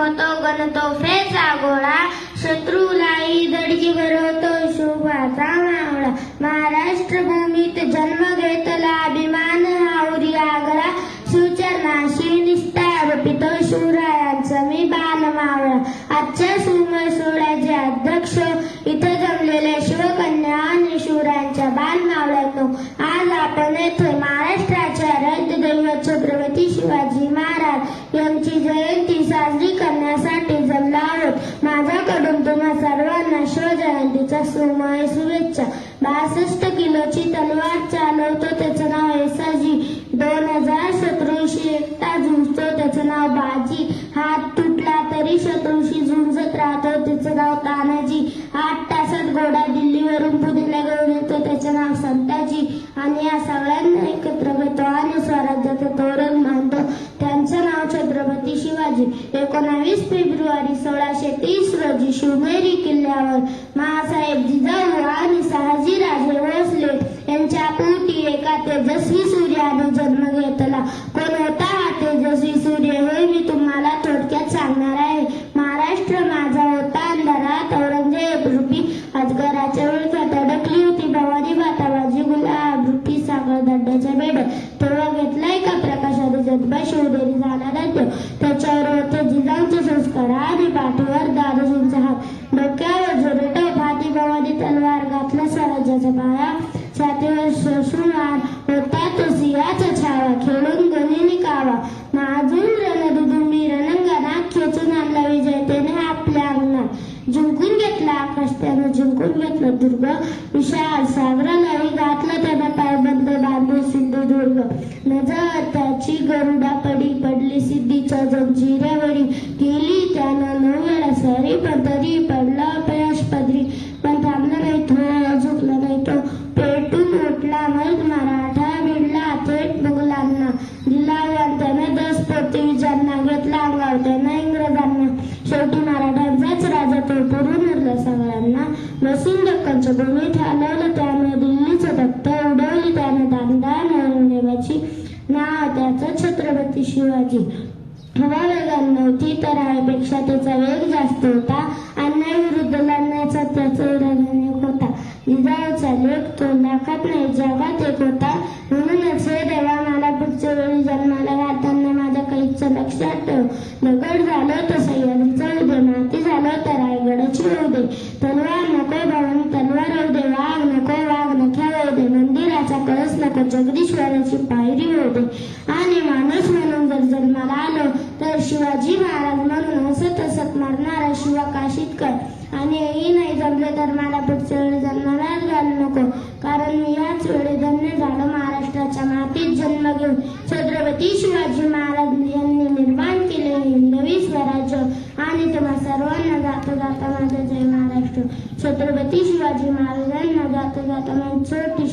दाखवतो गणतो फेचा गोळा, शत्रूलाही दडकी भरवतो शुभाचा मावळा. महाराष्ट्र भूमीत जन्म घेतला अभिमान हावरी आगळा, शिवचरणाशी निष्ठा अर्पितो शिवरायांचा मी बाल मावळा. आजच्या सुमय सोहळ्याचे अध्यक्ष इथे जमलेल्या शिवकन्या आणि शिवरायांच्या बाल मावळ्यांनो, आज आपण येथे महाराष्ट्राचे आराध्य दैवत छत्रपती शिवाजी महाराज यांची जयंती साजरी करण्यासाठी जमलो आहोत. माझ्याकडून तुम्हा सर्वांना शिवजयंतीच्या सुमय शुभेच्छा. 62 किलोची तलवार चालवतो त्याचं नाव येसाजी, 2000 शत्रूशी एकटा झुंजतो त्याचं नाव बाजी, हात तुटला तरी शत्रूशी झुंजत राहतो त्याचं नाव तानाजी, 8 तासात घोडा दिल्लीवरून पुण्याला घेऊन येतो त्याचं नाव संताजी, आणि या सगळ्यांना एकत्र घेतो आणि स्वराज्याचं तोरण बांधतो त्यांचं नाव छत्रपती शिवाजी. 19 फेब्रुवारी 1630 रोजी शिवनेरी किल्ल्यावर महासाहेब जिजाऊ आणि शहाजी राजे भोसले यांच्या पोटी एका तेजस्वी सूर्याने जन्म घेतला. कोण होता हा तेजस्वी सूर्य हे मी तुम्हाला थोडक्यात सांगणार आहे. महाराष्ट्र माझा होता अंधारात औरंगजेब रूपी अजगराच्या विळख्यात अडकली होती भवानी माताबाजी गुलाब रूपी सागर दड्ड्याच्या बेड, तेव्हा घेतलाय का प्रकाशाने जन्म शिवनेरी जाणार त्याच्यावर होते जिजाऊचे संस्कार आणि पाठीवर दादाजींचा हात, डोक्यावर झुरटो फाती भवानी तलवार घातला स्वराज्याचा पाया, छातीवर शोषून होता तो सिंहाचा छावा, खेळून गनिनी कावा, नाजून रणदुदुंबी रणंगणात खेचून आणला विजयतेने आपल्या अंगणात, जिंकून घेतला आकाश त्यानं जिंकून घेतलं दुर्ग, विशाल सागरालाही घातलं त्यानं पायबंद बांधून सिंधुदुर्ग, नजर त्याची गरुडा पडली सिद्धीच्या जंजिऱ्यावरी, केली त्यानं 9 वेळा सरी पण तरी पडला अपयश पदरी, पण थांबला नाही तो झुकला नाही तो, पेटून उठला मग मराठा भिडला थेट मुघलांना, दिला त्यानं 10 पोटी विजांना, घेतला अंगावर त्यानं इंग्रजांना, शेवटी मराठ्यांचाच राजा तो पुरून उरला सगळ्यांना, बसून दक्कनच्या भूमीत हलवलं त्यानं दिल्लीचं तख्त, उडवली त्यानं दानदान औरंगजेबाची, नाव त्याचं छत्रपती शिवाजी. हवा वेगान नव्हती तर हवेपेक्षा त्याचा वेग जास्त होता, अन्यायाविरुद्ध लढण्याचा त्याचा इरादा होता, जिजाऊचा लेख तो लाखात नाही जगात एक होता, म्हणूनच हे देवा मला पुढच्या वेळी जन्माला घालताना माझ्या काहीचं लक्षात ठेव, दगड झालं तर सह्याद्रीचं उदे, माती झालं तर रायगडाची उदे, तलवार नको भवानी तलवार होऊ दे, वाघ नको वाघ नख्या होऊ दे, मंदिराचा कळस नको जगदीश्वराची पायरी होऊ दे, आणि माणूस म्हणून जर जन्माला आलो तर शिवाजी महाराज म्हणून हसत हसत मारणारा शिवा काशीत कर, आणि हेही नाही जमले तर मला पुढच्या वेळी जन्मालाच घालू नको, कारण मी याच वेळी धन्य झालो महाराष्ट्राच्या मातीत जन्म घेऊन. छत्रपती शिवाजी महाराज यांनी निर्माण केले हिंदवी स्वराज्य, आणि तुम्हा सर्वांना जाता जाता माझा जय महाराष्ट्र. छत्रपती शिवाजी महाराजांना जाता जाता माझी छोटी